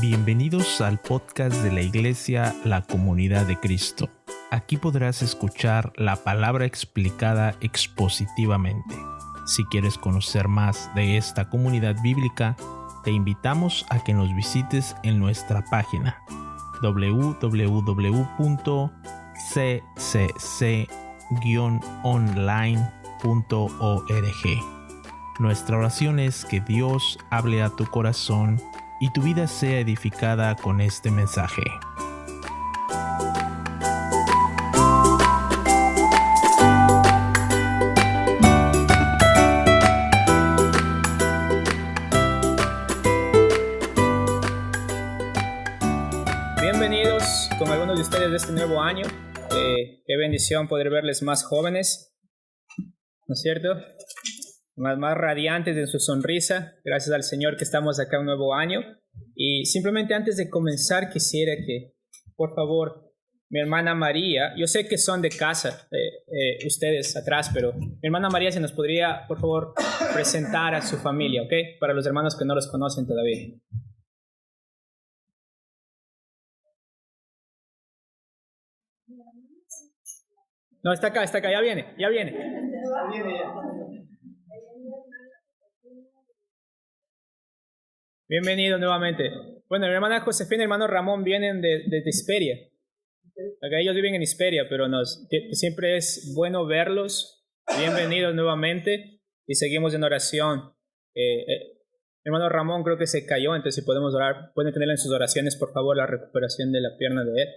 Bienvenidos al podcast de la Iglesia La Comunidad de Cristo. Aquí podrás escuchar la palabra explicada expositivamente. Si quieres conocer más de esta comunidad bíblica, te invitamos a que nos visites en nuestra página www.ccc-online.org. Nuestra oración es que Dios hable a tu corazón y tu vida sea edificada con este mensaje. Bienvenidos con algunos de ustedes de este nuevo año. Qué bendición poder verles más jóvenes, ¿no es cierto? Más radiantes en su sonrisa. Gracias al Señor que estamos acá un nuevo año. Y simplemente antes de comenzar quisiera que, por favor, mi hermana María, yo sé que son de casa ustedes atrás, pero mi hermana María se nos podría, por favor, presentar a su familia, ¿ok? Para los hermanos que no los conocen todavía. No, está acá, ya viene. Bienvenido nuevamente. Bueno, mi hermana Josefina y mi hermano Ramón vienen de Hisperia. Acá ellos viven en Hisperia, pero siempre es bueno verlos. Bienvenidos nuevamente y seguimos en oración. Mi hermano Ramón creo que se cayó, entonces si podemos orar, pueden tenerlo en sus oraciones, por favor, la recuperación de la pierna de él.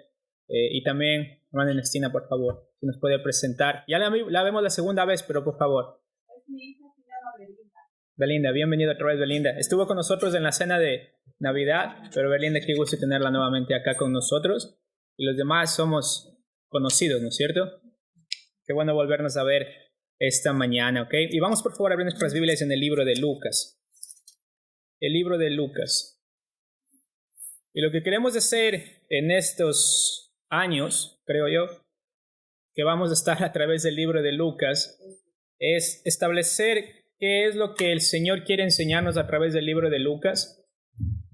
Y también, hermana Ernestina, por favor, si nos puede presentar. Ya la vemos la segunda vez, pero por favor. Es mi hija, se llama Belinda. Belinda, bienvenida otra vez, Belinda. Estuvo con nosotros en la cena de Navidad, pero Belinda, qué gusto tenerla nuevamente acá con nosotros. Y los demás somos conocidos, ¿no es cierto? Qué bueno volvernos a ver esta mañana, ¿ok? Y vamos por favor a abrir nuestras Biblias en el libro de Lucas. El libro de Lucas. Y lo que queremos hacer en estos años, creo yo, que vamos a estar a través del libro de Lucas, es establecer qué es lo que el Señor quiere enseñarnos a través del libro de Lucas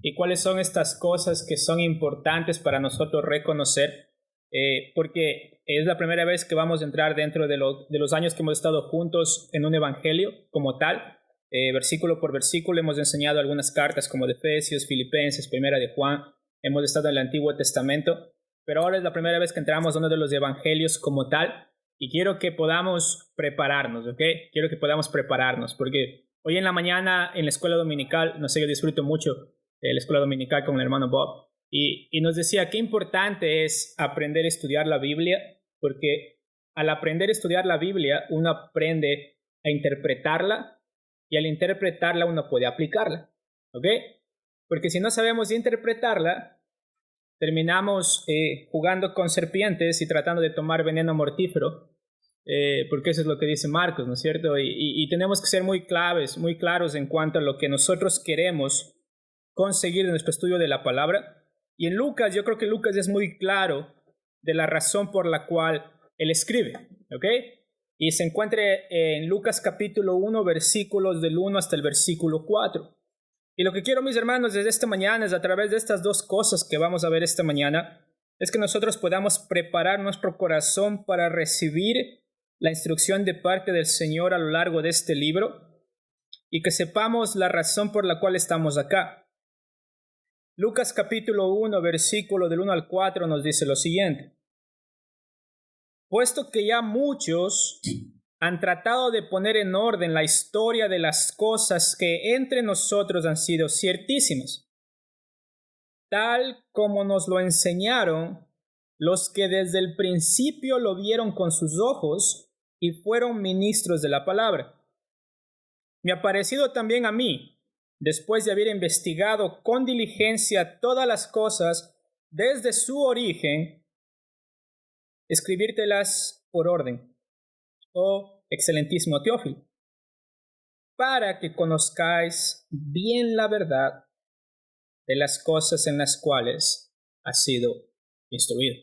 y cuáles son estas cosas que son importantes para nosotros reconocer, porque es la primera vez que vamos a entrar dentro de los años que hemos estado juntos en un evangelio como tal. Versículo por versículo hemos enseñado algunas cartas como de Efesios, Filipenses, Primera de Juan. Hemos estado en el Antiguo Testamento, pero ahora es la primera vez que entramos a uno de los evangelios como tal. Y quiero que podamos prepararnos, ¿ok? Quiero que podamos prepararnos, porque hoy en la mañana en la escuela dominical, no sé, yo disfruto mucho la escuela dominical con el hermano Bob, y nos decía qué importante es aprender a estudiar la Biblia, porque al aprender a estudiar la Biblia, uno aprende a interpretarla, y al interpretarla uno puede aplicarla, ¿ok? Porque si no sabemos interpretarla, terminamos jugando con serpientes y tratando de tomar veneno mortífero, porque eso es lo que dice Marcos, ¿no es cierto? Y tenemos que ser muy claros en cuanto a lo que nosotros queremos conseguir de nuestro estudio de la palabra. Y en Lucas, yo creo que Lucas es muy claro de la razón por la cual él escribe, ¿ok? Y se encuentra en Lucas capítulo 1, versículos del 1 hasta el versículo 4. Y lo que quiero, mis hermanos, desde esta mañana es a través de estas dos cosas que vamos a ver esta mañana, es que nosotros podamos preparar nuestro corazón para recibir la instrucción de parte del Señor a lo largo de este libro y que sepamos la razón por la cual estamos acá. Lucas capítulo 1, versículo del 1 al 4 nos dice lo siguiente. Puesto que ya muchos han tratado de poner en orden la historia de las cosas que entre nosotros han sido ciertísimas, tal como nos lo enseñaron los que desde el principio lo vieron con sus ojos y fueron ministros de la palabra. Me ha parecido también a mí, después de haber investigado con diligencia todas las cosas desde su origen, escribírtelas por orden, oh excelentísimo Teófilo, para que conozcáis bien la verdad de las cosas en las cuales has sido instruido.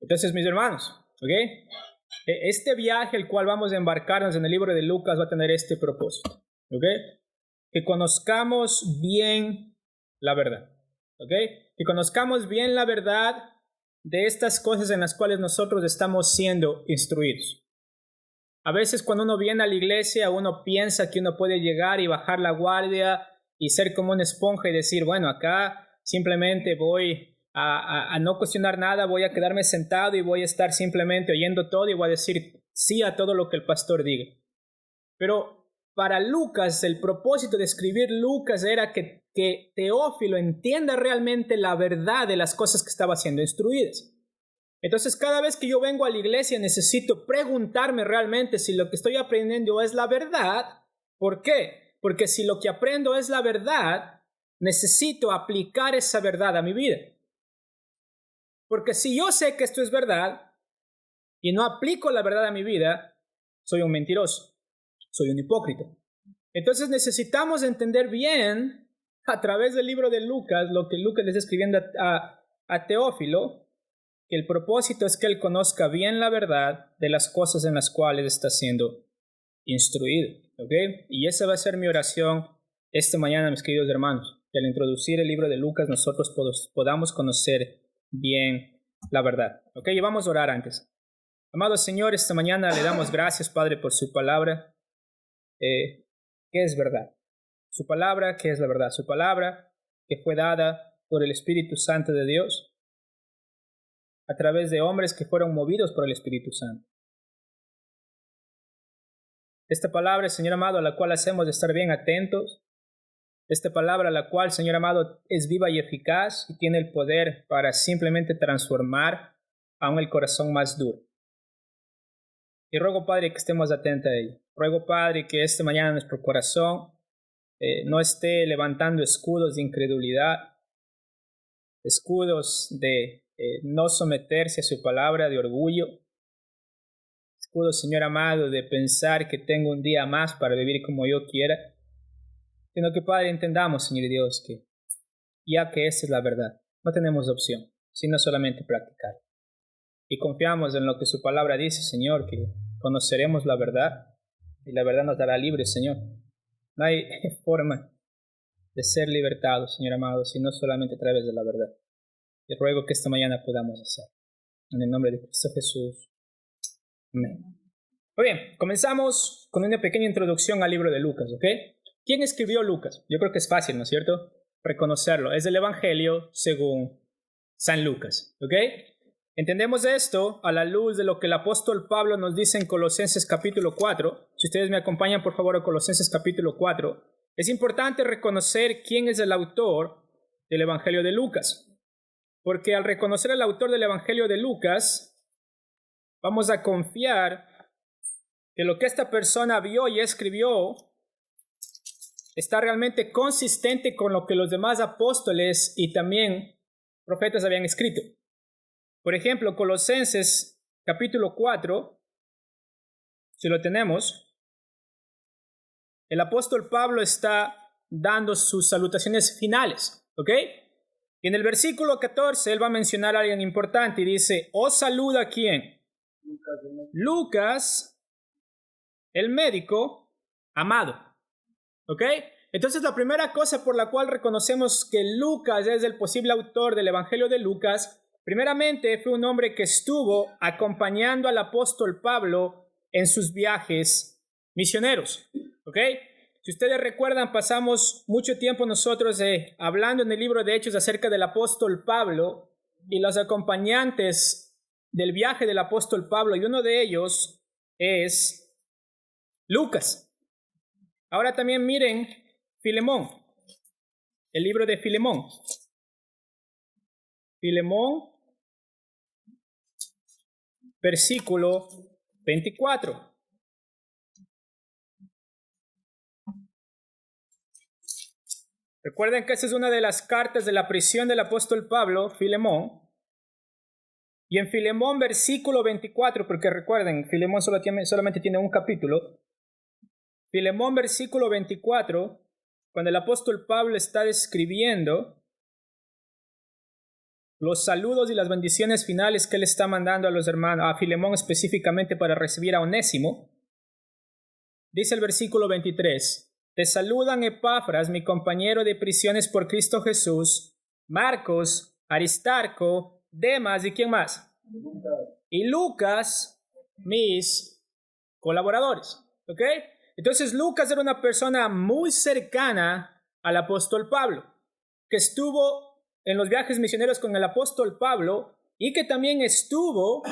Entonces, mis hermanos, ¿ok? Este viaje el cual vamos a embarcarnos en el libro de Lucas va a tener este propósito, ¿ok? Que conozcamos bien la verdad. ¿ok? Que conozcamos bien la verdad de estas cosas en las cuales nosotros estamos siendo instruidos. A veces cuando uno viene a la iglesia, uno piensa que uno puede llegar y bajar la guardia y ser como una esponja y decir, bueno, acá simplemente voy a no cuestionar nada, voy a quedarme sentado y voy a estar simplemente oyendo todo y voy a decir sí a todo lo que el pastor diga. Pero para Lucas, el propósito de escribir Lucas era que Teófilo entienda realmente la verdad de las cosas que estaba siendo instruidas. Entonces, cada vez que yo vengo a la iglesia necesito preguntarme realmente si lo que estoy aprendiendo es la verdad. ¿Por qué? Porque si lo que aprendo es la verdad, necesito aplicar esa verdad a mi vida. Porque si yo sé que esto es verdad y no aplico la verdad a mi vida, soy un mentiroso, soy un hipócrita. Entonces necesitamos entender bien a través del libro de Lucas, lo que Lucas le está escribiendo a Teófilo, que el propósito es que él conozca bien la verdad de las cosas en las cuales está siendo instruido. ¿Ok? Y esa va a ser mi oración esta mañana, mis queridos hermanos, que al introducir el libro de Lucas nosotros podamos conocer bien la verdad. ¿Ok? Y vamos a orar antes. Amado Señor, esta mañana le damos gracias, Padre, por su palabra. ¿Qué es verdad? Su palabra, ¿qué es la verdad? Su palabra que fue dada por el Espíritu Santo de Dios a través de hombres que fueron movidos por el Espíritu Santo. Esta palabra, Señor amado, a la cual hacemos de estar bien atentos. Esta palabra a la cual, Señor amado, es viva y eficaz y tiene el poder para simplemente transformar aún el corazón más duro. Y ruego, Padre, que estemos atentos a ello. Ruego, Padre, que esta mañana nuestro corazón no esté levantando escudos de incredulidad, escudos de no someterse a su palabra, de orgullo, escudos, Señor amado, de pensar que tengo un día más para vivir como yo quiera, sino que, Padre, entendamos, Señor Dios, que ya que esta es la verdad, no tenemos opción, sino solamente practicar. Y confiamos en lo que su palabra dice, Señor, que conoceremos la verdad y la verdad nos dará libres, Señor. No hay forma de ser libertados, Señor amado, sino solamente a través de la verdad. Te ruego que esta mañana podamos hacer. En el nombre de Cristo Jesús. Amén. Muy bien, comenzamos con una pequeña introducción al libro de Lucas, ¿ok? ¿Quién escribió Lucas? Yo creo que es fácil, ¿no es cierto? Reconocerlo. Es el Evangelio según San Lucas, ¿ok? Entendemos esto a la luz de lo que el apóstol Pablo nos dice en Colosenses capítulo 4. Si ustedes me acompañan, por favor, a Colosenses capítulo 4. Es importante reconocer quién es el autor del Evangelio de Lucas. Porque al reconocer al autor del Evangelio de Lucas, vamos a confiar que lo que esta persona vio y escribió está realmente consistente con lo que los demás apóstoles y también profetas habían escrito. Por ejemplo, Colosenses capítulo 4, si lo tenemos, el apóstol Pablo está dando sus salutaciones finales, ¿ok? Y en el versículo 14 él va a mencionar a alguien importante y dice, ¿os saluda quién? Lucas, el médico amado, ¿ok? Entonces la primera cosa por la cual reconocemos que Lucas es el posible autor del Evangelio de Lucas, primeramente fue un hombre que estuvo acompañando al apóstol Pablo en sus viajes misioneros, ¿ok? Si ustedes recuerdan, pasamos mucho tiempo nosotros hablando en el libro de Hechos acerca del apóstol Pablo y los acompañantes del viaje del apóstol Pablo, y uno de ellos es Lucas. Ahora también miren Filemón, el libro de Filemón. Filemón, versículo 24. Recuerden que esa es una de las cartas de la prisión del apóstol Pablo, Filemón. Y en Filemón, versículo 24, porque recuerden, Filemón solamente tiene un capítulo. Filemón, versículo 24, cuando el apóstol Pablo está describiendo los saludos y las bendiciones finales que él está mandando a los hermanos, a Filemón específicamente para recibir a Onésimo, dice el versículo 23, te saludan Epafras, mi compañero de prisiones por Cristo Jesús, Marcos, Aristarco, Demas y ¿quién más? Y Lucas, mis colaboradores. ¿Ok? Entonces Lucas era una persona muy cercana al apóstol Pablo, que estuvo en los viajes misioneros con el apóstol Pablo y que también estuvo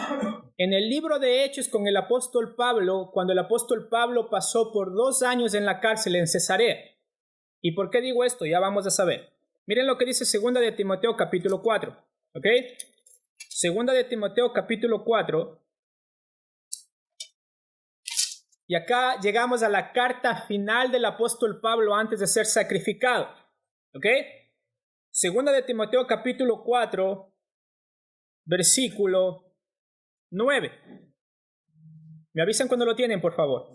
en el libro de Hechos con el apóstol Pablo cuando el apóstol Pablo pasó por 2 años en la cárcel en Cesarea. ¿Y por qué digo esto? Ya vamos a saber. Miren lo que dice 2 de Timoteo capítulo 4. ¿Ok? 2 de Timoteo capítulo 4. Y acá llegamos a la carta final del apóstol Pablo antes de ser sacrificado. ¿Ok? 2 de Timoteo capítulo 4, versículo 9. Me avisan cuando lo tienen, por favor.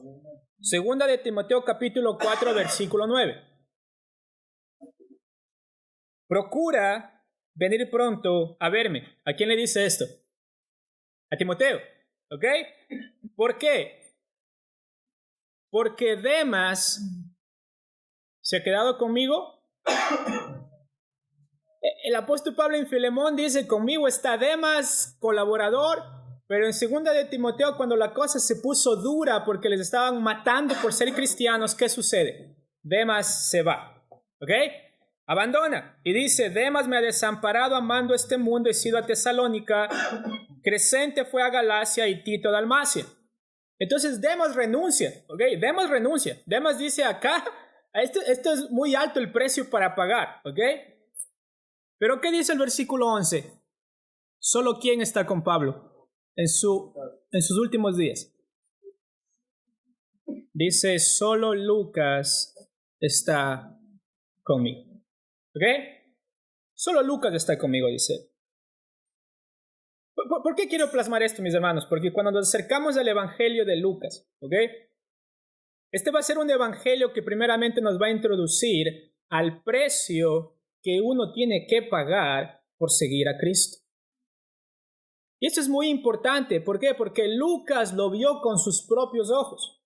2 de Timoteo capítulo 4, versículo 9. Procura venir pronto a verme. ¿A quién le dice esto? A Timoteo. ¿Ok? ¿Por qué? Porque Demas se ha quedado conmigo. El apóstol Pablo en Filemón dice, conmigo está Demas, colaborador, pero en 2 de Timoteo, cuando la cosa se puso dura porque les estaban matando por ser cristianos, ¿qué sucede? Demas se va, ¿ok? Abandona y dice, Demas me ha desamparado amando este mundo, he sido a Tesalónica, Crescente fue a Galacia y Tito a Dalmacia. Entonces Demas renuncia, ¿ok? Demas renuncia. Demas dice acá, esto es muy alto el precio para pagar, ¿ok? Pero ¿qué dice el versículo 11? Solo quién está con Pablo en sus últimos días. Dice, solo Lucas está conmigo. ¿Ok? Solo Lucas está conmigo, dice. ¿Por qué quiero plasmar esto, mis hermanos? Porque cuando nos acercamos al evangelio de Lucas, ¿ok? Este va a ser un evangelio que primeramente nos va a introducir al precio que uno tiene que pagar por seguir a Cristo. Y esto es muy importante. ¿Por qué? Porque Lucas lo vio con sus propios ojos.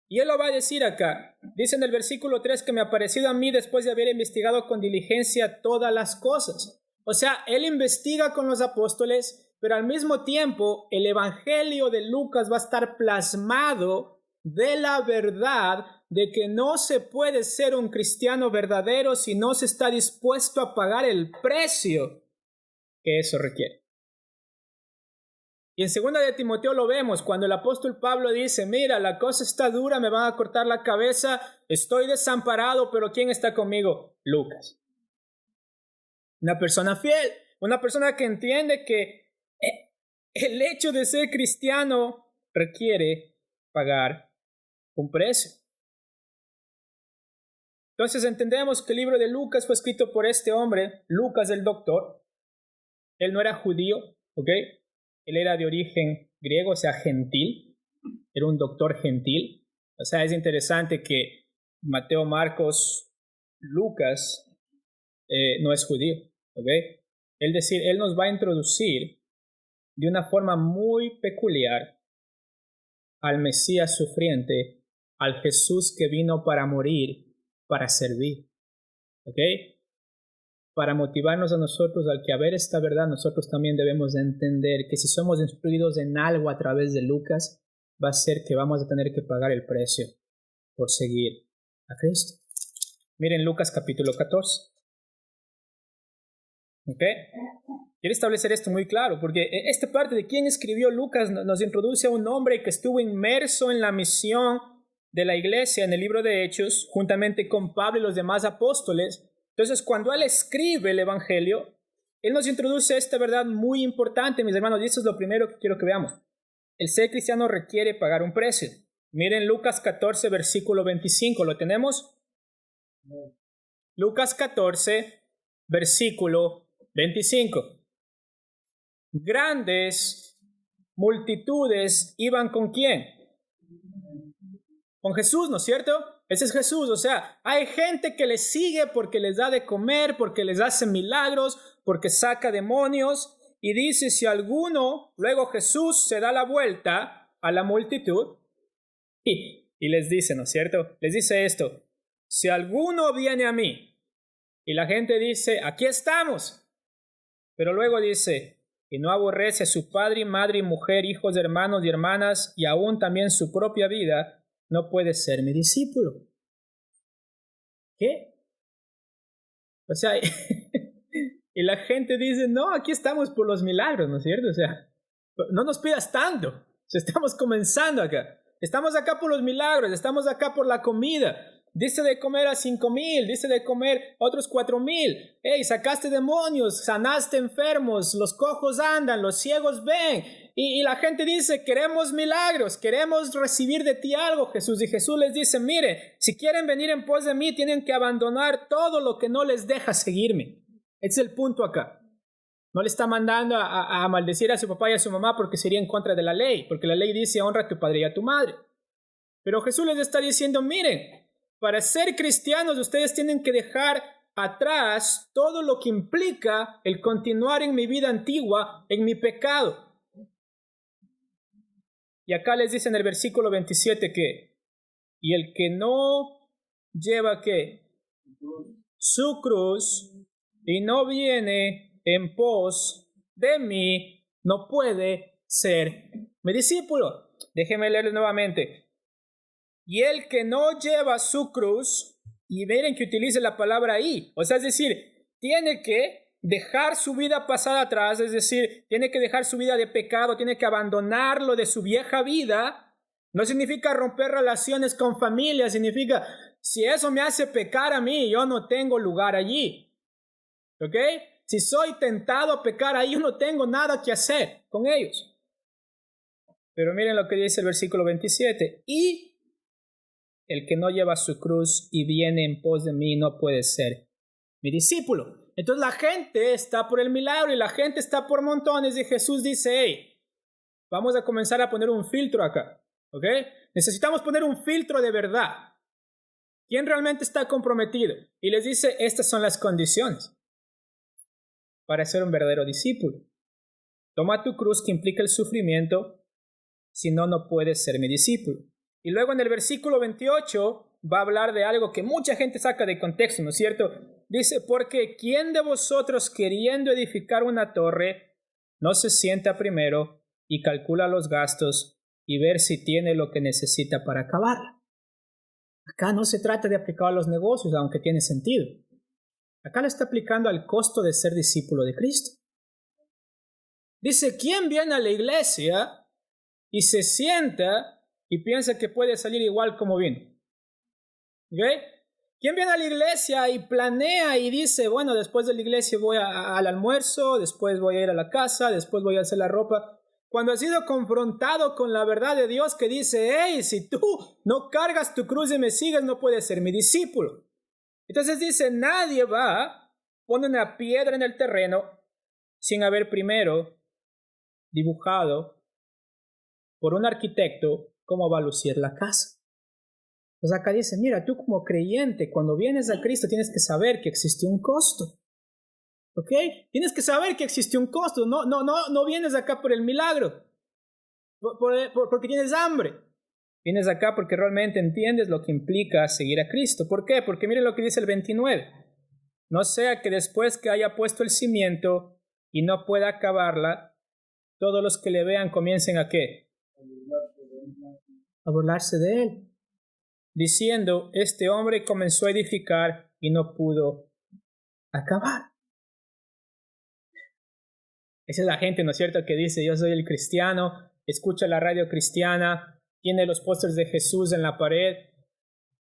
Y él lo va a decir acá. Dice en el versículo 3 que me ha parecido a mí después de haber investigado con diligencia todas las cosas. O sea, él investiga con los apóstoles, pero al mismo tiempo el evangelio de Lucas va a estar plasmado de la verdad de que no se puede ser un cristiano verdadero si no se está dispuesto a pagar el precio que eso requiere. Y en 2 de Timoteo lo vemos cuando el apóstol Pablo dice, mira, la cosa está dura, me van a cortar la cabeza, estoy desamparado, pero ¿quién está conmigo? Lucas. Una persona fiel, una persona que entiende que el hecho de ser cristiano requiere pagar un precio. Entonces entendemos que el libro de Lucas fue escrito por este hombre, Lucas el doctor. Él no era judío, ¿ok? Él era de origen griego, o sea, gentil. Era un doctor gentil. O sea, es interesante que Mateo, Marcos, Lucas no es judío, ¿ok? Es decir, él nos va a introducir de una forma muy peculiar al Mesías sufriente, al Jesús que vino para morir, para servir, ¿ok? Para motivarnos a nosotros al que a ver esta verdad, nosotros también debemos de entender que si somos instruidos en algo a través de Lucas, va a ser que vamos a tener que pagar el precio por seguir a Cristo. Miren Lucas capítulo 14. ¿Ok? Quiero establecer esto muy claro, porque esta parte de quién escribió Lucas nos introduce a un hombre que estuvo inmerso en la misión de la iglesia en el libro de Hechos, juntamente con Pablo y los demás apóstoles. Entonces, cuando él escribe el evangelio, él nos introduce esta verdad muy importante, mis hermanos, y esto es lo primero que quiero que veamos. El ser cristiano requiere pagar un precio. Miren Lucas 14, versículo 25, ¿lo tenemos? Lucas 14, versículo 25. Grandes multitudes iban ¿con quién? Con Jesús, ¿no es cierto? Ese es Jesús, o sea, hay gente que le sigue porque les da de comer, porque les hace milagros, porque saca demonios, y dice, si alguno, luego Jesús se da la vuelta a la multitud, y les dice, ¿no es cierto? Les dice esto, si alguno viene a mí Y la gente dice, aquí estamos. Pero luego dice, y no aborrece a su padre y madre y mujer, hijos, hermanos y hermanas, y aún también su propia vida, no puede ser mi discípulo. ¿Qué? O sea, y la gente dice, no, aquí estamos por los milagros, ¿no es cierto? O sea, no nos pidas tanto. O sea, estamos comenzando acá. Estamos acá por los milagros, estamos acá por la comida. Dice de comer a 5,000, dice de comer a otros 4,000. Hey, sacaste demonios, sanaste enfermos, los cojos andan, los ciegos ven. Y la gente dice, queremos milagros, queremos recibir de ti algo, Jesús. Y Jesús les dice, mire, si quieren venir en pos de mí, tienen que abandonar todo lo que no les deja seguirme. Ese es el punto acá. No le está mandando a maldecir a su papá y a su mamá porque sería en contra de la ley, porque la ley dice, honra a tu padre y a tu madre. Pero Jesús les está diciendo, miren, para ser cristianos ustedes tienen que dejar atrás todo lo que implica el continuar en mi vida antigua, en mi pecado. Y acá les dice en el versículo 27 que, y el que no lleva ¿qué? Su cruz y no viene en pos de mí, no puede ser mi discípulo. Déjenme leerlo nuevamente. Y el que no lleva su cruz, y miren que utilice la palabra ahí, o sea, es decir, tiene que dejar su vida pasada atrás, es decir, tiene que dejar su vida de pecado, tiene que abandonarlo de su vieja vida. No significa romper relaciones con familia, significa, si eso me hace pecar a mí, yo no tengo lugar allí. ¿Ok? Si soy tentado a pecar ahí, yo no tengo nada que hacer con ellos. Pero miren lo que dice el versículo 27. Y el que no lleva su cruz y viene en pos de mí no puede ser mi discípulo. Entonces la gente está por el milagro y la gente está por montones y Jesús dice, hey, vamos a comenzar a poner un filtro acá. ¿Ok? Necesitamos poner un filtro de verdad. ¿Quién realmente está comprometido? Y les dice, estas son las condiciones para ser un verdadero discípulo. Toma tu cruz que implica el sufrimiento, si no, no puedes ser mi discípulo. Y luego en el versículo 28 va a hablar de algo que mucha gente saca de contexto, ¿no es cierto? Dice, porque ¿quién de vosotros queriendo edificar una torre no se sienta primero y calcula los gastos y ver si tiene lo que necesita para acabarla? Acá no se trata de aplicar a los negocios, aunque tiene sentido. Acá lo está aplicando al costo de ser discípulo de Cristo. Dice, ¿quién viene a la iglesia y se sienta y piensa que puede salir igual como vino? ¿Okay? ¿Quién viene a la iglesia y planea y dice, bueno, después de la iglesia voy al almuerzo, después voy a ir a la casa, después voy a hacer la ropa? Cuando has sido confrontado con la verdad de Dios que dice, hey, si tú no cargas tu cruz y me sigues, no puedes ser mi discípulo. Entonces dice, nadie va, pone una piedra en el terreno sin haber primero dibujado por un arquitecto cómo va a lucir la casa. Entonces acá dice, mira, tú como creyente, cuando vienes a Cristo tienes que saber que existe un costo. ¿Ok? Tienes que saber que existe un costo. No vienes acá por el milagro, porque tienes hambre. Vienes acá porque realmente entiendes lo que implica seguir a Cristo. ¿Por qué? Porque miren lo que dice el 29. No sea que después que haya puesto el cimiento y no pueda acabarla, todos los que le vean comiencen ¿a qué? A burlarse de él. Diciendo, este hombre comenzó a edificar y no pudo acabar. Esa es la gente, ¿no es cierto?, que dice, yo soy el cristiano, escucha la radio cristiana, tiene los pósters de Jesús en la pared,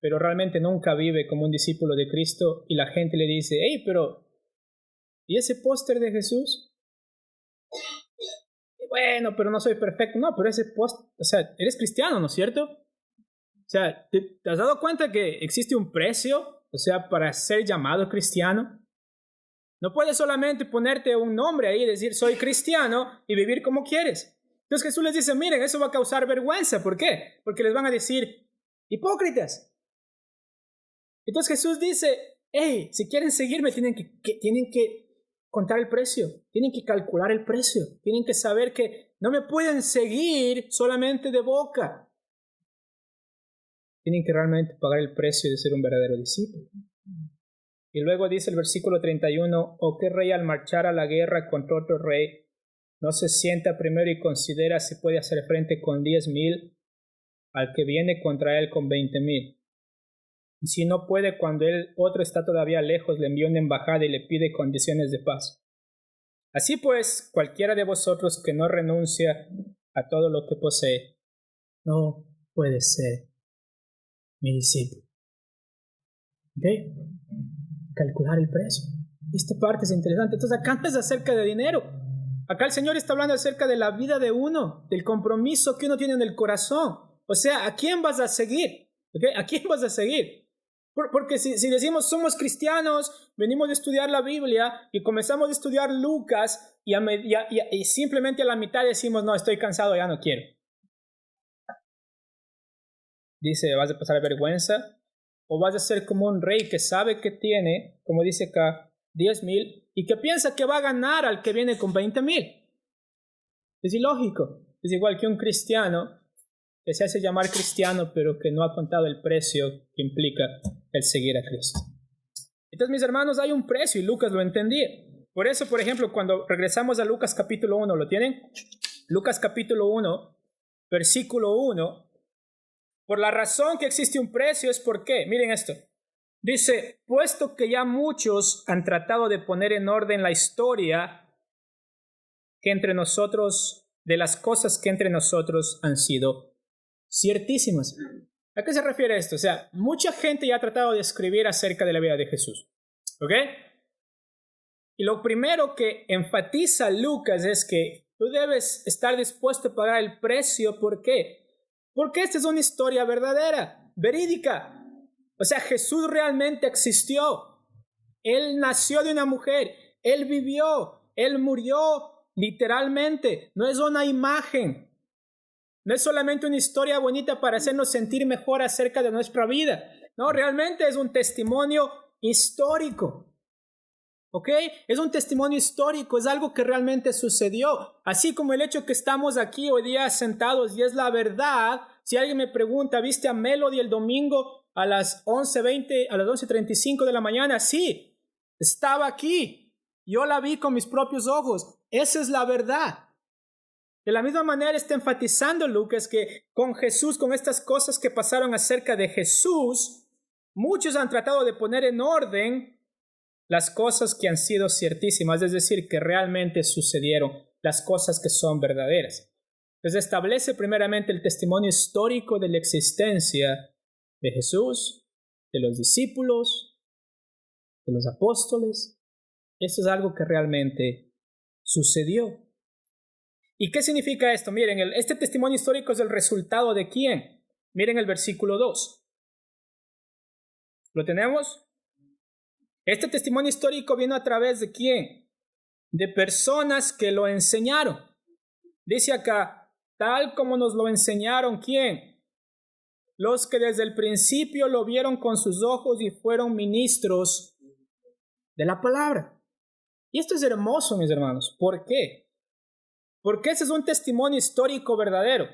pero realmente nunca vive como un discípulo de Cristo, y la gente le dice, hey, pero ¿y ese póster de Jesús? Y bueno, pero no soy perfecto. No, pero ese póster, o sea, eres cristiano, ¿no es cierto? O sea, ¿te has dado cuenta que existe un precio, o sea, para ser llamado cristiano? No puedes solamente ponerte un nombre ahí y decir, soy cristiano, y vivir como quieres. Entonces Jesús les dice, miren, eso va a causar vergüenza. ¿Por qué? Porque les van a decir, hipócritas. Entonces Jesús dice, hey, si quieren seguirme, tienen que contar el precio, tienen que calcular el precio, tienen que saber que no me pueden seguir solamente de boca. Tienen que realmente pagar el precio de ser un verdadero discípulo. Y luego dice el versículo 31, ¿o qué rey al marchar a la guerra contra otro rey no se sienta primero y considera si puede hacer frente con 10,000 al que viene contra él con 20,000? Y si no puede, cuando el otro está todavía lejos, le envía una embajada y le pide condiciones de paz. Así pues, cualquiera de vosotros que no renuncia a todo lo que posee, no puede ser mi discípulo. ¿Ok? Calcular el precio. Esta parte es interesante. Entonces acá no es acerca de dinero. Acá el Señor está hablando acerca de la vida de uno, del compromiso que uno tiene en el corazón. O sea, ¿a quién vas a seguir? ¿Okay? ¿A quién vas a seguir? Porque si decimos somos cristianos, venimos a estudiar la Biblia y comenzamos a estudiar Lucas y simplemente a la mitad decimos, no, estoy cansado, ya no quiero. Dice, ¿vas a pasar vergüenza? ¿O vas a ser como un rey que sabe que tiene, como dice acá, 10,000 y que piensa que va a ganar al que viene con 20,000? Es ilógico. Es igual que un cristiano que se hace llamar cristiano, pero que no ha contado el precio que implica el seguir a Cristo. Entonces, mis hermanos, hay un precio y Lucas lo entendía. Por eso, por ejemplo, cuando regresamos a Lucas capítulo 1, ¿lo tienen? Lucas capítulo 1, versículo 1. Por la razón que existe un precio es por qué. Miren esto. Dice, puesto que ya muchos han tratado de poner en orden la historia que entre nosotros, de las cosas que entre nosotros han sido ciertísimas. ¿A qué se refiere esto? O sea, mucha gente ya ha tratado de escribir acerca de la vida de Jesús. ¿Ok? Y lo primero que enfatiza Lucas es que tú debes estar dispuesto a pagar el precio. ¿Por qué? Porque esta es una historia verdadera, verídica. O sea, Jesús realmente existió. Él nació de una mujer. Él vivió. Él murió literalmente. No es una imagen. No es solamente una historia bonita para hacernos sentir mejor acerca de nuestra vida. No, realmente es un testimonio histórico. ¿Ok? Es un testimonio histórico, es algo que realmente sucedió. Así como el hecho que estamos aquí hoy día sentados y es la verdad. Si alguien me pregunta, ¿viste a Melody el domingo a las 11:20, a las 11:35 de la mañana? Sí, estaba aquí. Yo la vi con mis propios ojos. Esa es la verdad. De la misma manera está enfatizando Lucas que con Jesús, con estas cosas que pasaron acerca de Jesús, muchos han tratado de poner en orden las cosas que han sido ciertísimas, es decir, que realmente sucedieron, las cosas que son verdaderas. Entonces establece primeramente el testimonio histórico de la existencia de Jesús, de los discípulos, de los apóstoles. Esto es algo que realmente sucedió. ¿Y qué significa esto? Miren, este testimonio histórico es el resultado de ¿quién? Miren el versículo 2. ¿Lo tenemos? Este testimonio histórico vino a través de ¿quién? De personas que lo enseñaron. Dice acá, tal como nos lo enseñaron, ¿quién? Los que desde el principio lo vieron con sus ojos y fueron ministros de la palabra. Y esto es hermoso, mis hermanos. ¿Por qué? Porque ese es un testimonio histórico verdadero.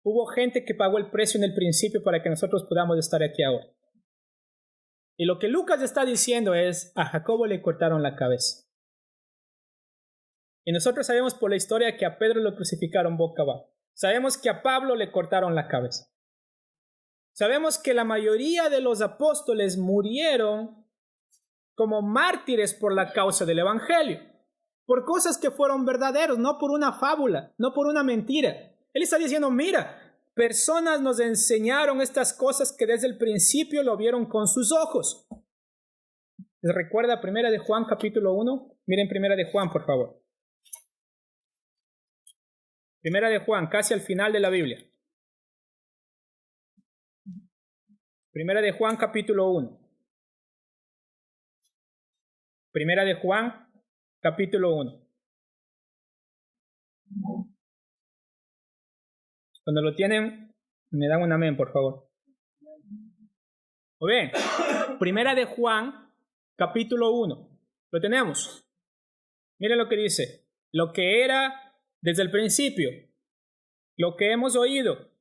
Hubo gente que pagó el precio en el principio para que nosotros podamos estar aquí ahora. Y lo que Lucas está diciendo es, a Jacobo le cortaron la cabeza. Y nosotros sabemos por la historia que a Pedro lo crucificaron boca abajo. Sabemos que a Pablo le cortaron la cabeza. Sabemos que la mayoría de los apóstoles murieron como mártires por la causa del evangelio. Por cosas que fueron verdaderos, no por una fábula, no por una mentira. Él está diciendo, mira, personas nos enseñaron estas cosas que desde el principio lo vieron con sus ojos. ¿Les recuerda 1 de Juan capítulo 1? Miren 1 de Juan, por favor. 1 de Juan, casi al final de la Biblia. 1 de Juan capítulo 1. 1 de Juan capítulo 1. Cuando lo tienen, me dan un amén, por favor. Muy bien. 1 de Juan, capítulo 1. ¿Lo tenemos? Miren lo que dice. Lo que era desde el principio, lo que hemos oído,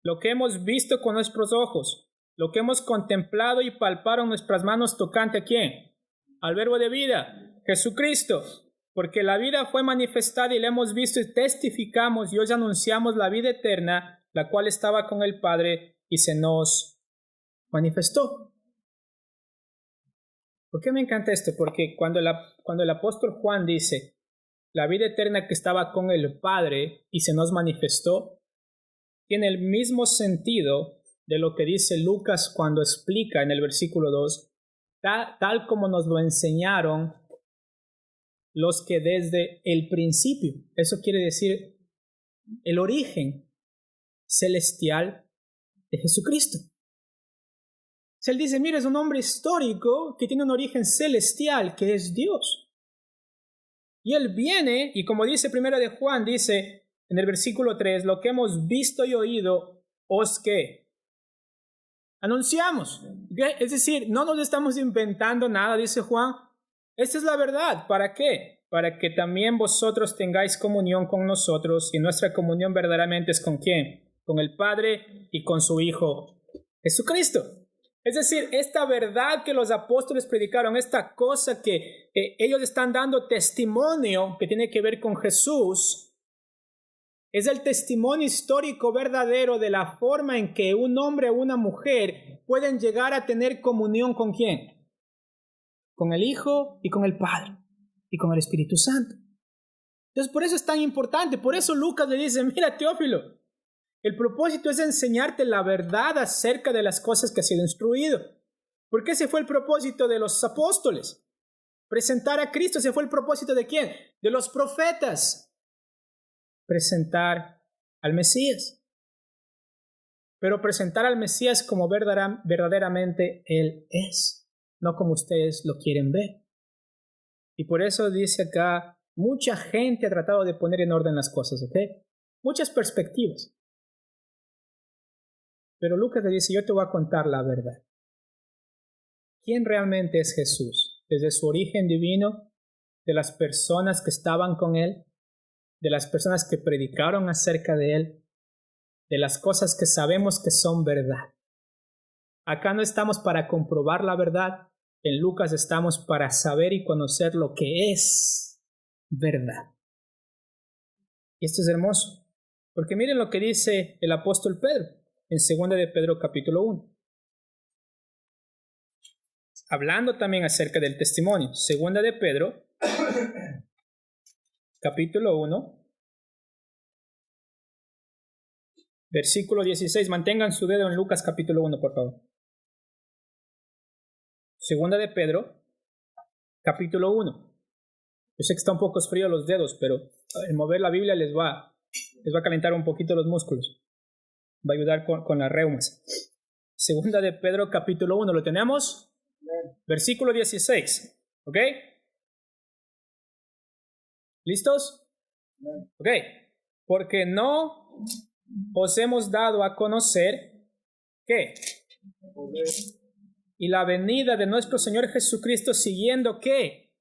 lo que hemos visto con nuestros ojos, lo que hemos contemplado y palparon nuestras manos tocante ¿a quién? Al verbo de vida, Jesucristo. Porque la vida fue manifestada y la hemos visto y testificamos y hoy anunciamos la vida eterna, la cual estaba con el Padre y se nos manifestó. ¿Por qué me encanta esto? Porque cuando el apóstol Juan dice la vida eterna que estaba con el Padre y se nos manifestó, tiene el mismo sentido de lo que dice Lucas cuando explica en el versículo 2, tal como nos lo enseñaron los que desde el principio, eso quiere decir el origen celestial de Jesucristo. Él dice, mira, es un hombre histórico que tiene un origen celestial, que es Dios. Y él viene, y como dice primero de Juan, dice en el versículo 3, lo que hemos visto y oído, os que anunciamos. Es decir, no nos estamos inventando nada, dice Juan. Esta es la verdad. ¿Para qué? Para que también vosotros tengáis comunión con nosotros, y nuestra comunión verdaderamente es ¿con quién? Con el Padre y con su Hijo Jesucristo. Es decir, esta verdad que los apóstoles predicaron, esta cosa que ellos están dando testimonio que tiene que ver con Jesús, es el testimonio histórico verdadero de la forma en que un hombre o una mujer pueden llegar a tener comunión ¿con quién? Con el Hijo y con el Padre y con el Espíritu Santo. Entonces por eso es tan importante, por eso Lucas le dice, mira Teófilo, el propósito es enseñarte la verdad acerca de las cosas que has sido instruido. Porque ese fue el propósito de los apóstoles. Presentar a Cristo, ese fue el propósito ¿de quién? De los profetas. Presentar al Mesías. Pero presentar al Mesías como verdaderamente Él es. No como ustedes lo quieren ver. Y por eso dice acá, mucha gente ha tratado de poner en orden las cosas, ¿ok? Muchas perspectivas. Pero Lucas le dice, yo te voy a contar la verdad. ¿Quién realmente es Jesús? Desde su origen divino, de las personas que estaban con Él, de las personas que predicaron acerca de Él, de las cosas que sabemos que son verdad. Acá no estamos para comprobar la verdad, en Lucas estamos para saber y conocer lo que es verdad. Y esto es hermoso, porque miren lo que dice el apóstol Pedro en 2 de Pedro capítulo 1. Hablando también acerca del testimonio. 2 de Pedro capítulo 1, versículo 16. Mantengan su dedo en Lucas capítulo 1, por favor. 2 de Pedro, capítulo 1. Yo sé que está un poco frío los dedos, pero el mover la Biblia les va a calentar un poquito los músculos. Va a ayudar con las reumas. 2 de Pedro, capítulo 1. ¿Lo tenemos? Versículo 16. ¿Ok? ¿Listos? Ok. Porque no os hemos dado a conocer ¿qué? Y la venida de nuestro Señor Jesucristo siguiendo ¿qué?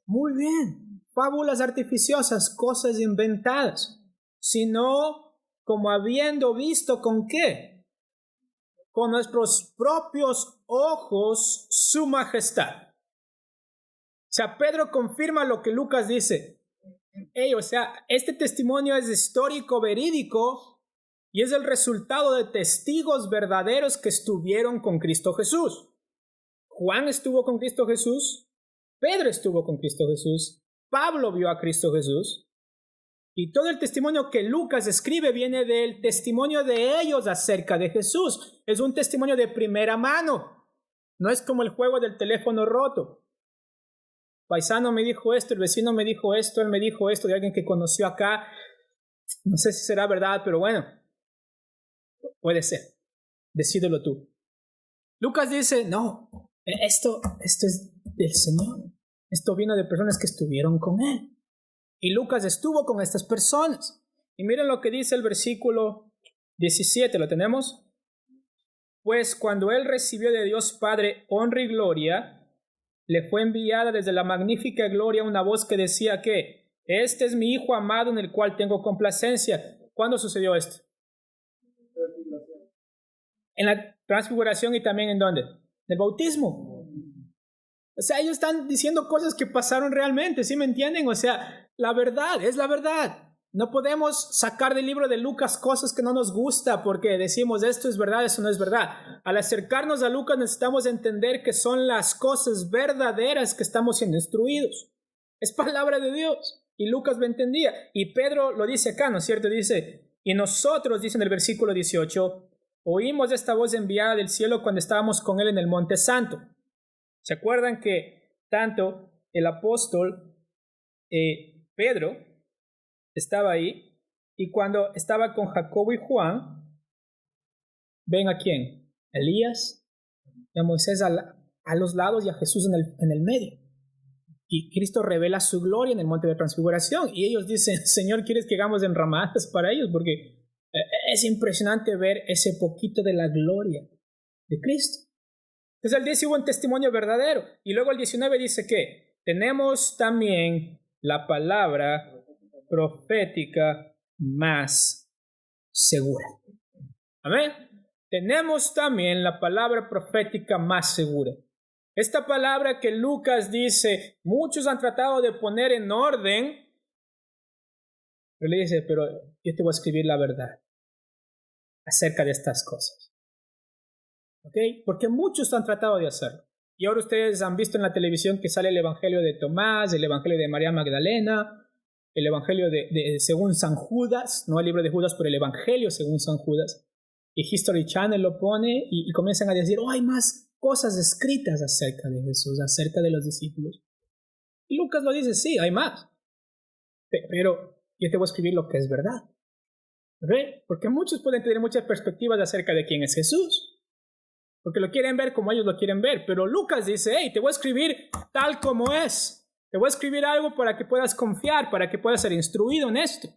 Muy bien. Fábulas artificiosas, cosas inventadas. Sino como habiendo visto ¿con qué? Con nuestros propios ojos su majestad. O sea, Pedro confirma lo que Lucas dice. Este testimonio es histórico, verídico, y es el resultado de testigos verdaderos que estuvieron con Cristo Jesús. Juan estuvo con Cristo Jesús, Pedro estuvo con Cristo Jesús, Pablo vio a Cristo Jesús, y todo el testimonio que Lucas escribe viene del testimonio de ellos acerca de Jesús. Es un testimonio de primera mano. No es como el juego del teléfono roto. Paisano me dijo esto, el vecino me dijo esto, él me dijo esto de alguien que conoció acá. No sé si será verdad, pero bueno, puede ser. Decídelo tú. Lucas dice, no, esto es del Señor. Esto vino de personas que estuvieron con Él. Y Lucas estuvo con estas personas. Y miren lo que dice el versículo 17, ¿lo tenemos? Pues cuando Él recibió de Dios Padre honra y gloria, le fue enviada desde la magnífica gloria una voz que decía que este es mi Hijo amado en el cual tengo complacencia. ¿Cuándo sucedió esto? En la transfiguración y también ¿en dónde? En el bautismo. O sea, ellos están diciendo cosas que pasaron realmente, ¿sí me entienden? O sea, la verdad es la verdad. No podemos sacar del libro de Lucas cosas que no nos gusta porque decimos esto es verdad, eso no es verdad. Al acercarnos a Lucas necesitamos entender que son las cosas verdaderas que estamos siendo instruidos. Es palabra de Dios. Y Lucas lo entendía. Y Pedro lo dice acá, ¿no es cierto? Dice, y nosotros, dice en el versículo 18, oímos esta voz enviada del cielo cuando estábamos con él en el Monte Santo. ¿Se acuerdan que tanto el apóstol Pedro estaba ahí y cuando estaba con Jacobo y Juan, ven a quién? Elías y a Moisés a los lados y a Jesús en el medio. Y Cristo revela su gloria en el monte de transfiguración y ellos dicen, Señor, ¿quieres que hagamos enramadas para ellos? Porque es impresionante ver ese poquito de la gloria de Cristo. Entonces el 10 hubo un testimonio verdadero. Y luego el 19 dice que tenemos también la palabra profética más segura. Amén. Tenemos también la palabra profética más segura. Esta palabra que Lucas dice, muchos han tratado de poner en orden, pero le dice, pero yo te voy a escribir la verdad acerca de estas cosas. ¿Ok? Porque muchos han tratado de hacerlo. Y ahora ustedes han visto en la televisión que sale el Evangelio de Tomás, el Evangelio de María Magdalena, el Evangelio de según San Judas, no el libro de Judas, pero el Evangelio según San Judas. Y History Channel lo pone y comienzan a decir, hay más cosas escritas acerca de Jesús, acerca de los discípulos. Y Lucas lo dice, sí, hay más. Pero yo te voy a escribir lo que es verdad. ¿Ve? Porque muchos pueden tener muchas perspectivas acerca de quién es Jesús. Porque lo quieren ver como ellos lo quieren ver. Pero Lucas dice, hey, te voy a escribir tal como es. Te voy a escribir algo para que puedas confiar, para que puedas ser instruido en esto.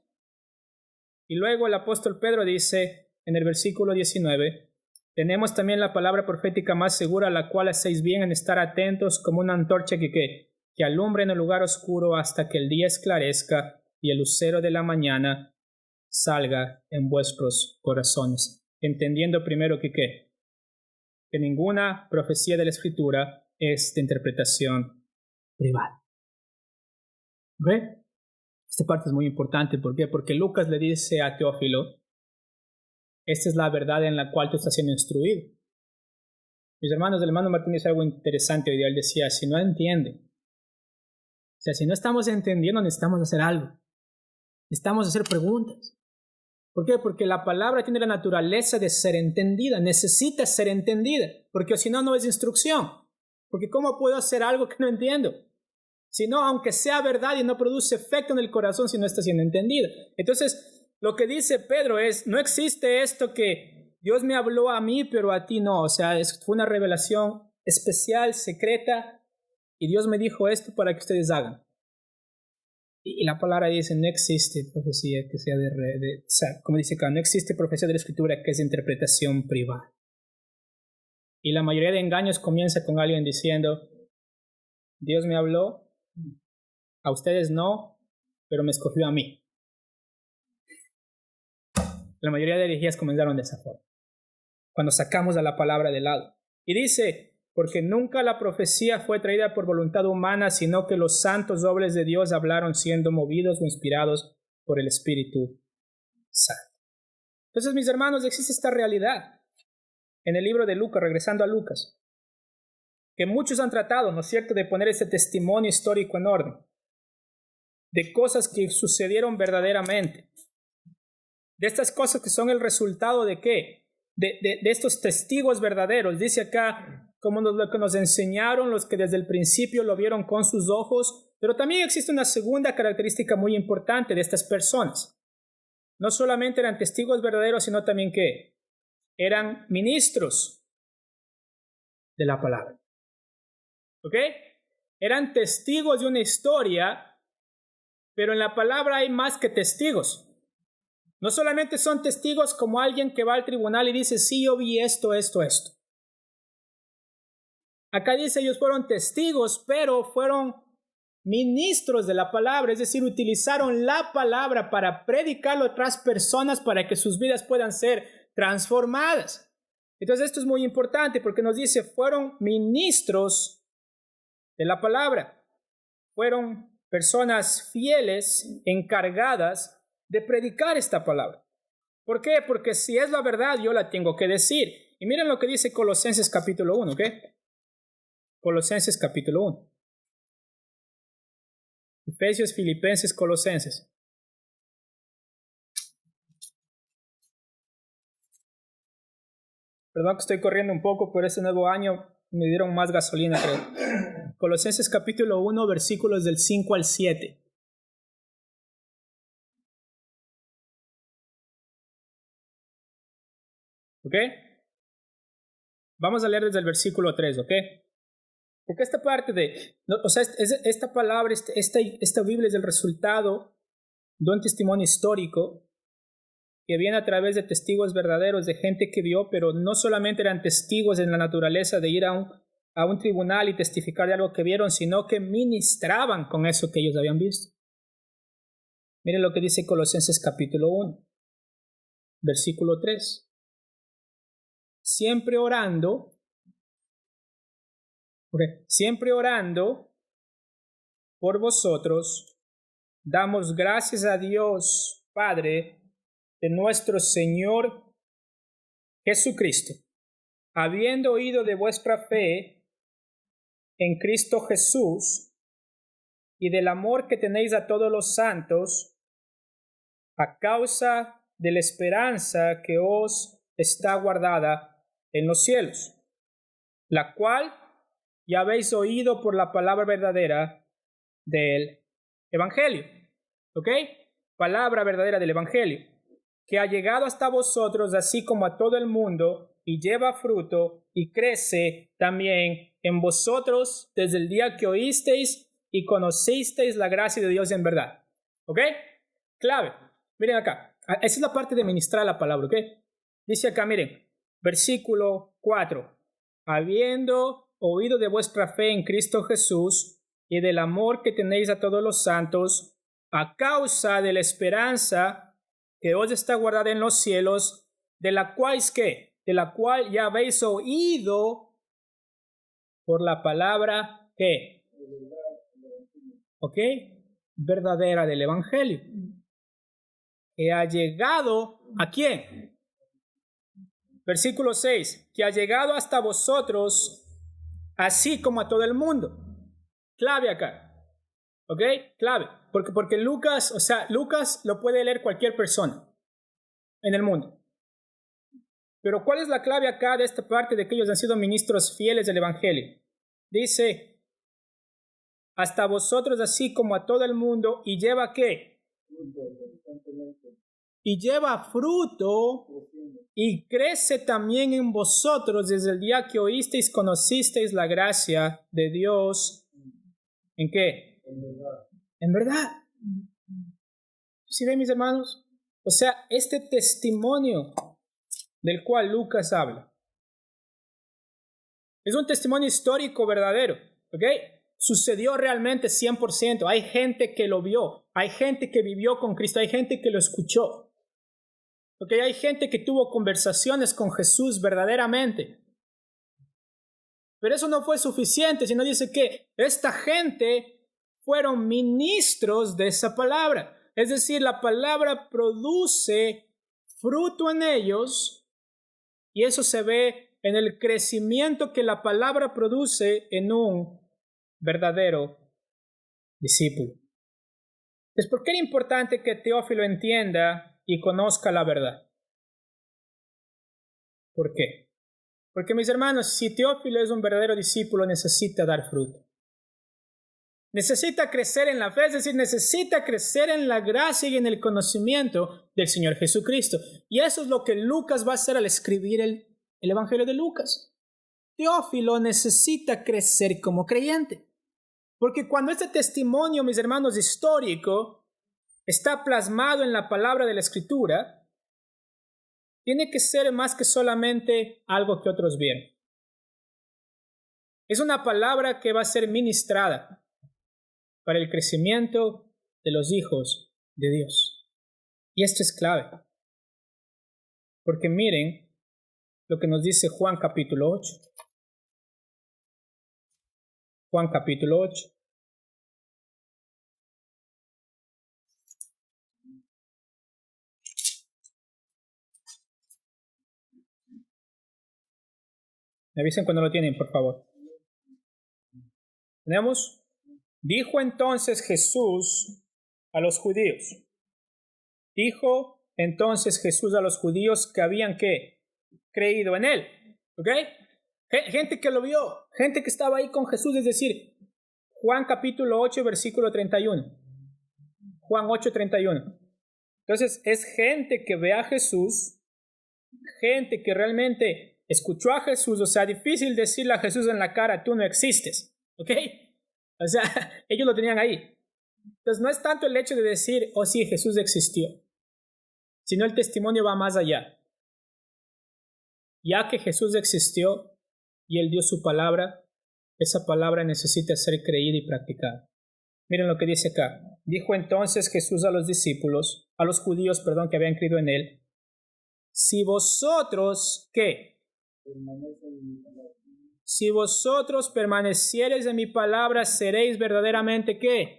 Y luego el apóstol Pedro dice en el versículo 19, tenemos también la palabra profética más segura, a la cual hacéis bien en estar atentos como una antorcha que alumbre en el lugar oscuro hasta que el día esclarezca y el lucero de la mañana salga en vuestros corazones. Entendiendo primero que ninguna profecía de la Escritura es de interpretación privada. ¿Ve? Esta parte es muy importante. ¿Por qué? Porque Lucas le dice a Teófilo, esta es la verdad en la cual tú estás siendo instruido. Mis hermanos, el hermano Martín dice algo interesante hoy día. Él decía, si no entiende, o sea, si no estamos entendiendo, necesitamos hacer algo. Necesitamos hacer preguntas. ¿Por qué? Porque la palabra tiene la naturaleza de ser entendida. Necesita ser entendida. Porque si no, no es instrucción. Porque ¿cómo puedo hacer algo que no entiendo? Si no, aunque sea verdad y no produce efecto en el corazón si no está siendo entendida. Entonces, lo que dice Pedro es, no existe esto que Dios me habló a mí, pero a ti no. O sea, fue una revelación especial, secreta, y Dios me dijo esto para que ustedes hagan. Y la palabra dice, no existe profecía que sea o sea, como dice acá, no existe profecía de la Escritura que es de interpretación privada. Y la mayoría de engaños comienza con alguien diciendo, Dios me habló, a ustedes no, pero me escogió a mí. La mayoría de herejías comenzaron de esa forma, cuando sacamos a la palabra de lado. Y dice, porque nunca la profecía fue traída por voluntad humana, sino que los santos hombres de Dios hablaron siendo movidos o inspirados por el Espíritu Santo. Entonces, mis hermanos, existe esta realidad en el libro de Lucas, regresando a Lucas, que muchos han tratado, ¿no es cierto?, de poner ese testimonio histórico en orden, de cosas que sucedieron verdaderamente, de estas cosas que son el resultado de ¿qué? De estos testigos verdaderos. Dice acá, como lo que nos enseñaron los que desde el principio lo vieron con sus ojos, pero también existe una segunda característica muy importante de estas personas. No solamente eran testigos verdaderos, sino también ¿qué? Eran ministros de la palabra. ¿Ok? Eran testigos de una historia, pero en la palabra hay más que testigos. No solamente son testigos como alguien que va al tribunal y dice, sí, yo vi esto. Acá dice, ellos fueron testigos, pero fueron ministros de la palabra, es decir, utilizaron la palabra para predicarlo a otras personas para que sus vidas puedan ser transformadas. Entonces esto es muy importante porque nos dice, fueron ministros de la palabra. Fueron personas fieles, encargadas de predicar esta palabra. ¿Por qué? Porque si es la verdad, yo la tengo que decir. Y miren lo que dice Colosenses capítulo 1, ¿ok? Colosenses capítulo 1. Efesios, Filipenses, Colosenses. Perdón que estoy corriendo un poco, por este nuevo año me dieron más gasolina, creo. Colosenses capítulo 1, versículos del 5 al 7. ¿Ok? Vamos a leer desde el versículo 3, ¿ok? Porque esta parte esta palabra, esta Biblia es el resultado de un testimonio histórico que viene a través de testigos verdaderos, de gente que vio, pero no solamente eran testigos en la naturaleza de ir a un tribunal y testificar de algo que vieron, sino que ministraban con eso que ellos habían visto. Miren lo que dice Colosenses capítulo 1, versículo 3. Siempre orando por vosotros, damos gracias a Dios, Padre, de nuestro Señor Jesucristo, habiendo oído de vuestra fe en Cristo Jesús y del amor que tenéis a todos los santos, a causa de la esperanza que os está guardada en los cielos, la cual ya habéis oído por la palabra verdadera del Evangelio. ¿Ok? Palabra verdadera del Evangelio, que ha llegado hasta vosotros, así como a todo el mundo, y lleva fruto y crece también en vosotros desde el día que oísteis y conocisteis la gracia de Dios en verdad. ¿Ok? Clave. Miren acá. Esa es la parte de ministrar la palabra. ¿Ok? Dice acá, miren, versículo 4. Habiendo oído de vuestra fe en Cristo Jesús y del amor que tenéis a todos los santos, a causa de la esperanza que os está guardada en los cielos, de la cual ya habéis oído por la palabra ¿qué? ¿Ok? Verdadera del Evangelio. Que ha llegado ¿a quién? Versículo 6. Que ha llegado hasta vosotros, así como a todo el mundo. Clave acá. ¿Ok? Clave. Porque Lucas lo puede leer cualquier persona en el mundo. Pero ¿cuál es la clave acá de esta parte de que ellos han sido ministros fieles del Evangelio? Dice, hasta vosotros así como a todo el mundo, y lleva ¿qué? Y lleva fruto y crece también en vosotros desde el día que oísteis, conocisteis la gracia de Dios. ¿En qué? En verdad. ¿Sí ven, mis hermanos? O sea, este testimonio del cual Lucas habla es un testimonio histórico verdadero, ¿ok? Sucedió realmente 100%. Hay gente que lo vio, hay gente que vivió con Cristo, hay gente que lo escuchó. ¿Ok? Hay gente que tuvo conversaciones con Jesús verdaderamente. Pero eso no fue suficiente, sino dice que esta gente fueron ministros de esa palabra. Es decir, la palabra produce fruto en ellos y eso se ve en el crecimiento que la palabra produce en un verdadero discípulo. ¿Es por qué era importante que Teófilo entienda y conozca la verdad? ¿Por qué? Porque, mis hermanos, si Teófilo es un verdadero discípulo, necesita dar fruto. Necesita crecer en la fe, es decir, necesita crecer en la gracia y en el conocimiento del Señor Jesucristo. Y eso es lo que Lucas va a hacer al escribir el Evangelio de Lucas. Teófilo necesita crecer como creyente. Porque cuando este testimonio, mis hermanos, histórico, está plasmado en la palabra de la Escritura, tiene que ser más que solamente algo que otros vieron. Es una palabra que va a ser ministrada para el crecimiento de los hijos de Dios. Y esto es clave. Porque miren lo que nos dice Juan capítulo 8. Juan capítulo 8. Me avisen cuando lo tienen, por favor. ¿Tenemos? Dijo entonces Jesús a los judíos. Dijo entonces Jesús a los judíos que habían ¿qué? Creído en él. ¿Ok? Gente que lo vio, gente que estaba ahí con Jesús, es decir, Juan capítulo 8, versículo 31. Juan 8, 31. Entonces, es gente que ve a Jesús, gente que realmente escuchó a Jesús. O sea, difícil decirle a Jesús en la cara, tú no existes. ¿Ok? O sea, ellos lo tenían ahí. Entonces, no es tanto el hecho de decir, oh sí, Jesús existió, sino el testimonio va más allá. Ya que Jesús existió y Él dio su palabra, esa palabra necesita ser creída y practicada. Miren lo que dice acá. Dijo entonces Jesús a los discípulos, a los judíos, que habían creído en Él, si vosotros, ¿qué? Si vosotros permaneciereis en mi palabra, seréis verdaderamente, ¿qué?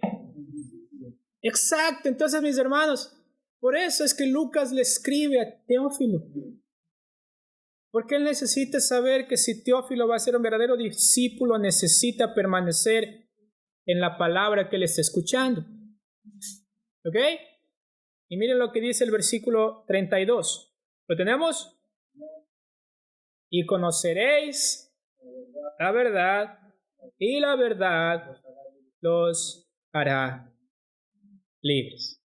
Exacto. Entonces, mis hermanos, por eso es que Lucas le escribe a Teófilo. Porque él necesita saber que si Teófilo va a ser un verdadero discípulo, necesita permanecer en la palabra que él está escuchando. ¿Ok? Y miren lo que dice el versículo 32. ¿Lo tenemos? Y conoceréis la verdad, y la verdad los hará libres.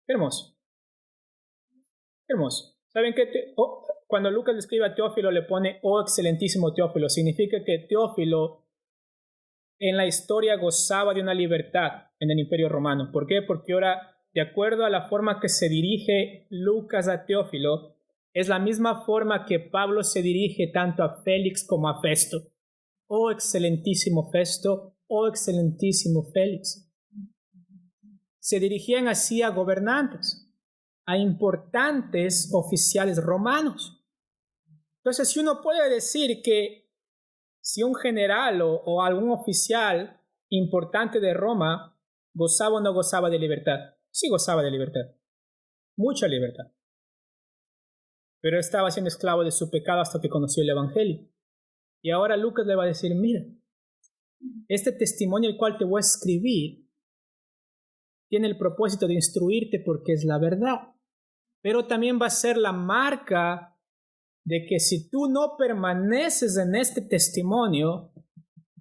Qué hermoso. Qué hermoso. ¿Saben qué? Cuando Lucas le escribe a Teófilo, le pone, oh excelentísimo Teófilo. Significa que Teófilo en la historia gozaba de una libertad en el Imperio Romano. ¿Por qué? Porque ahora, de acuerdo a la forma que se dirige Lucas a Teófilo, es la misma forma que Pablo se dirige tanto a Félix como a Festo. Oh excelentísimo Festo, oh excelentísimo Félix. Se dirigían así a gobernantes, a importantes oficiales romanos. Entonces, si uno puede decir que si un general o algún oficial importante de Roma gozaba o no gozaba de libertad, sí gozaba de libertad, mucha libertad. Pero estaba siendo esclavo de su pecado hasta que conoció el Evangelio. Y ahora Lucas le va a decir, mira, este testimonio el cual te voy a escribir tiene el propósito de instruirte porque es la verdad. Pero también va a ser la marca de que si tú no permaneces en este testimonio,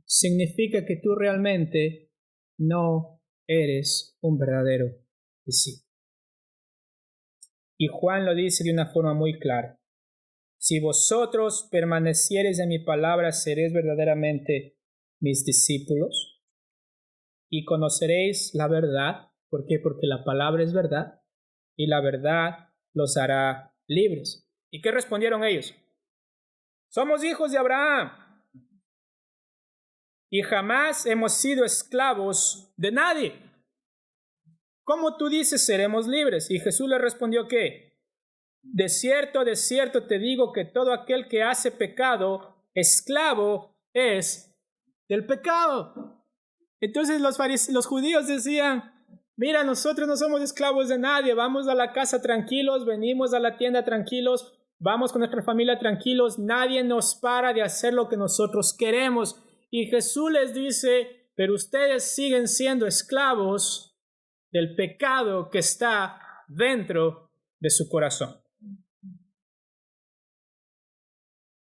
significa que tú realmente no eres un verdadero discípulo. Y Juan lo dice de una forma muy clara. Si vosotros permaneciereis en mi palabra, seréis verdaderamente mis discípulos y conoceréis la verdad. ¿Por qué? Porque la palabra es verdad y la verdad los hará libres. ¿Y qué respondieron ellos? Somos hijos de Abraham y jamás hemos sido esclavos de nadie. ¿Cómo tú dices seremos libres? Y Jesús le respondió ¿qué? De cierto te digo que todo aquel que hace pecado, esclavo es del pecado. Entonces los judíos decían, mira, nosotros no somos esclavos de nadie, vamos a la casa tranquilos, venimos a la tienda tranquilos, vamos con nuestra familia tranquilos, nadie nos para de hacer lo que nosotros queremos. Y Jesús les dice, pero ustedes siguen siendo esclavos del pecado que está dentro de su corazón.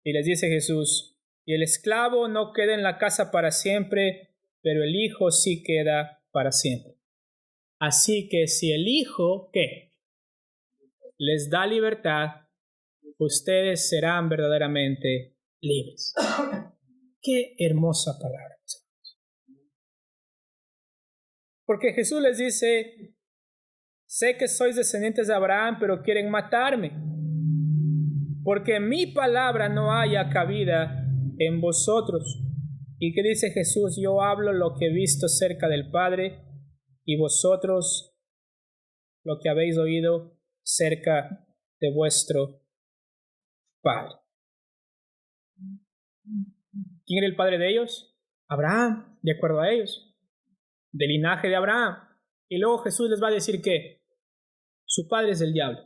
Y les dice Jesús, y el esclavo no queda en la casa para siempre, pero el hijo sí queda para siempre. Así que si el hijo, ¿qué? Les da libertad, ustedes serán verdaderamente libres. Qué hermosa palabra. Porque Jesús les dice, sé que sois descendientes de Abraham, pero quieren matarme, porque en mi palabra no haya cabida en vosotros. ¿Y qué dice Jesús? Yo hablo lo que he visto cerca del Padre, y vosotros lo que habéis oído cerca de vuestro Padre. ¿Quién era el padre de ellos? Abraham, de acuerdo a ellos, del linaje de Abraham. Y luego Jesús les va a decir que su padre es el diablo.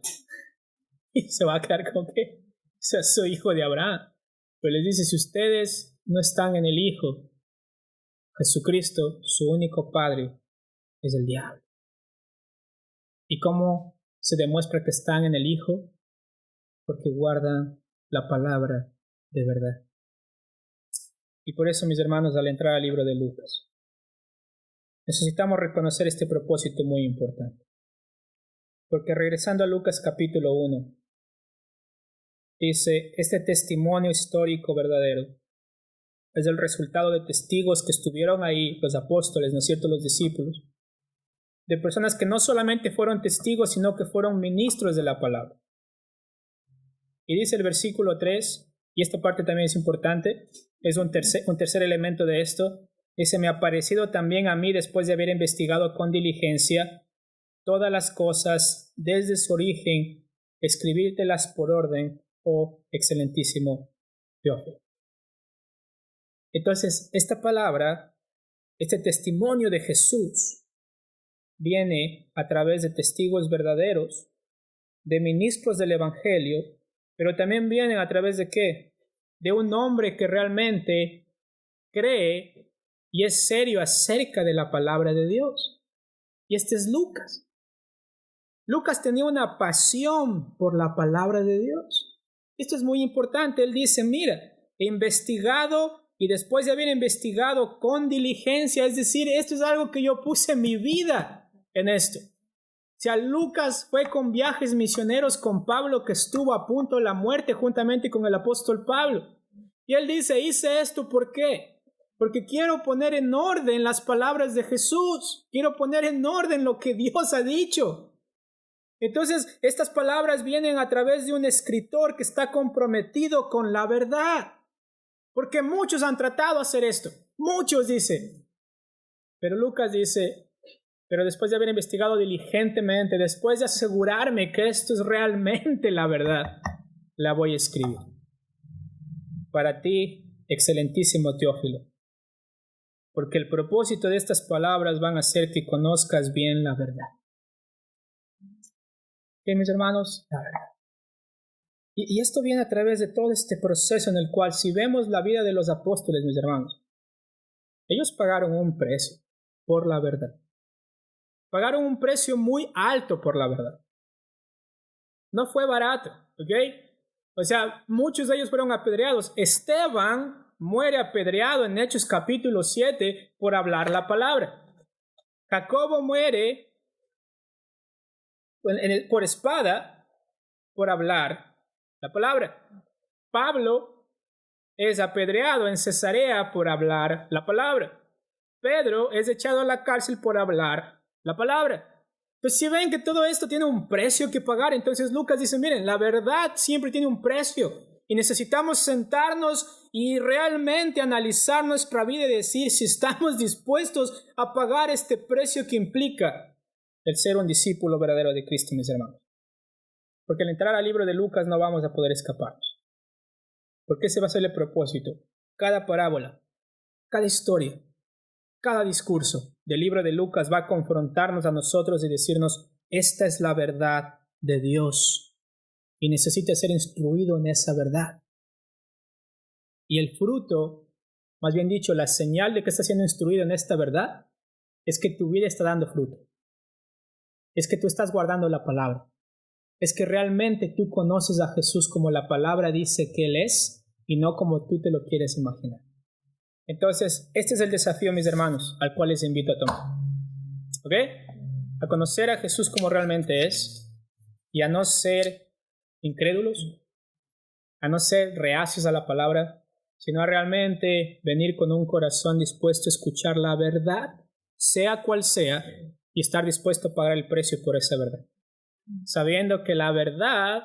Y se va a quedar con que soy hijo de Abraham. Pero les dice, si ustedes no están en el Hijo, Jesucristo, su único padre, es el diablo. ¿Y cómo se demuestra que están en el Hijo? Porque guardan la palabra de verdad. Y por eso, mis hermanos, al entrar al libro de Lucas, necesitamos reconocer este propósito muy importante. Porque regresando a Lucas capítulo 1, dice, este testimonio histórico verdadero es el resultado de testigos que estuvieron ahí, los apóstoles, ¿no es cierto?, los discípulos, de personas que no solamente fueron testigos, sino que fueron ministros de la palabra. Y dice el versículo 3, y esta parte también es importante, es un tercer elemento de esto, dice, me ha parecido también a mí, después de haber investigado con diligencia todas las cosas desde su origen, escribírtelas por orden, oh excelentísimo Teófilo. Entonces, esta palabra, este testimonio de Jesús, viene a través de testigos verdaderos, de ministros del Evangelio, pero también viene a través de ¿qué? De un hombre que realmente cree y es serio acerca de la palabra de Dios. Y este es Lucas. Lucas tenía una pasión por la palabra de Dios. Esto es muy importante. Él dice, mira, he investigado y después de haber investigado con diligencia, es decir, esto es algo que yo puse mi vida en esto. O sea, Lucas fue con viajes misioneros con Pablo, que estuvo a punto de la muerte juntamente con el apóstol Pablo. Y él dice, hice esto, ¿por qué? Porque quiero poner en orden las palabras de Jesús. Quiero poner en orden lo que Dios ha dicho. Entonces, estas palabras vienen a través de un escritor que está comprometido con la verdad. Porque muchos han tratado de hacer esto. Muchos dicen. Pero Lucas dice, pero después de haber investigado diligentemente, después de asegurarme que esto es realmente la verdad, la voy a escribir. Para ti, excelentísimo Teófilo. Porque el propósito de estas palabras van a hacer que conozcas bien la verdad. ¿Qué, mis hermanos? La verdad. Y esto viene a través de todo este proceso en el cual, si vemos la vida de los apóstoles, mis hermanos, ellos pagaron un precio por la verdad. Pagaron un precio muy alto por la verdad. No fue barato, ¿ok? O sea, muchos de ellos fueron apedreados. Esteban muere apedreado en Hechos capítulo 7 por hablar la palabra. Jacobo muere por espada por hablar la palabra. Pablo es apedreado en Cesarea por hablar la palabra. Pedro es echado a la cárcel por hablar la palabra. Pues si ven que todo esto tiene un precio que pagar, entonces Lucas dice, miren, la verdad siempre tiene un precio y necesitamos sentarnos y realmente analizar nuestra vida y decir si estamos dispuestos a pagar este precio que implica el ser un discípulo verdadero de Cristo, mis hermanos. Porque al entrar al libro de Lucas no vamos a poder escaparnos. Porque ese va a ser el propósito. Cada parábola, cada historia, cada discurso del libro de Lucas va a confrontarnos a nosotros y decirnos, esta es la verdad de Dios y necesita ser instruido en esa verdad. Y el fruto, más bien dicho, la señal de que estás siendo instruido en esta verdad, es que tu vida está dando fruto. Es que tú estás guardando la palabra. Es que realmente tú conoces a Jesús como la palabra dice que Él es y no como tú te lo quieres imaginar. Entonces, este es el desafío, mis hermanos, al cual les invito a tomar. ¿Ok? A conocer a Jesús como realmente es y a no ser incrédulos, a no ser reacios a la palabra, sino a realmente venir con un corazón dispuesto a escuchar la verdad, sea cual sea, y estar dispuesto a pagar el precio por esa verdad. Sabiendo que la verdad,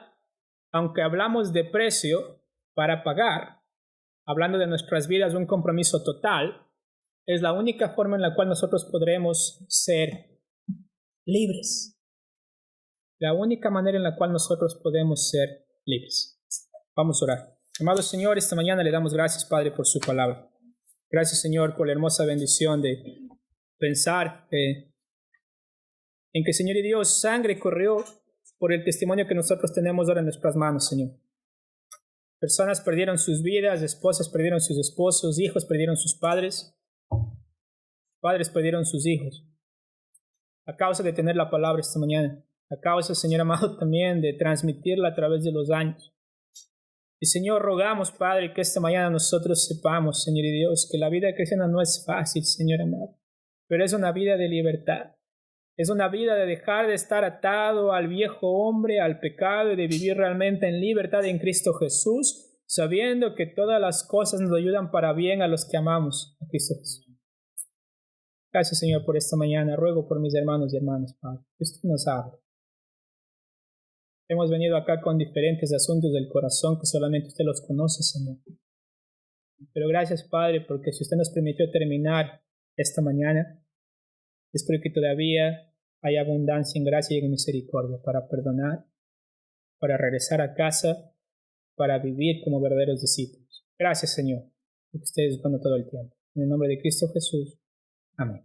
aunque hablamos de precio para pagar, hablando de nuestras vidas, un compromiso total, es la única forma en la cual nosotros podremos ser libres. La única manera en la cual nosotros podemos ser libres. Vamos a orar. Amado Señor, esta mañana le damos gracias, Padre, por su palabra. Gracias, Señor, por la hermosa bendición de pensar en que, Señor y Dios, sangre corrió por el testimonio que nosotros tenemos ahora en nuestras manos, Señor. Personas perdieron sus vidas, esposas perdieron sus esposos, hijos perdieron sus padres, padres perdieron sus hijos, a causa de tener la palabra esta mañana, a causa, Señor amado, también de transmitirla a través de los años. Y Señor, rogamos, Padre, que esta mañana nosotros sepamos, Señor y Dios, que la vida cristiana no es fácil, Señor amado, pero es una vida de libertad. Es una vida de dejar de estar atado al viejo hombre, al pecado, y de vivir realmente en libertad en Cristo Jesús, sabiendo que todas las cosas nos ayudan para bien a los que amamos a Cristo Jesús. Gracias, Señor, por esta mañana. Ruego por mis hermanos y hermanas, Padre, que usted nos hable. Hemos venido acá con diferentes asuntos del corazón que solamente usted los conoce, Señor. Pero gracias, Padre, porque si usted nos permitió terminar esta mañana, es porque todavía hay abundancia en gracia y en misericordia para perdonar, para regresar a casa, para vivir como verdaderos discípulos. Gracias, Señor, porque usted es bueno todo el tiempo. En el nombre de Cristo Jesús. Amén.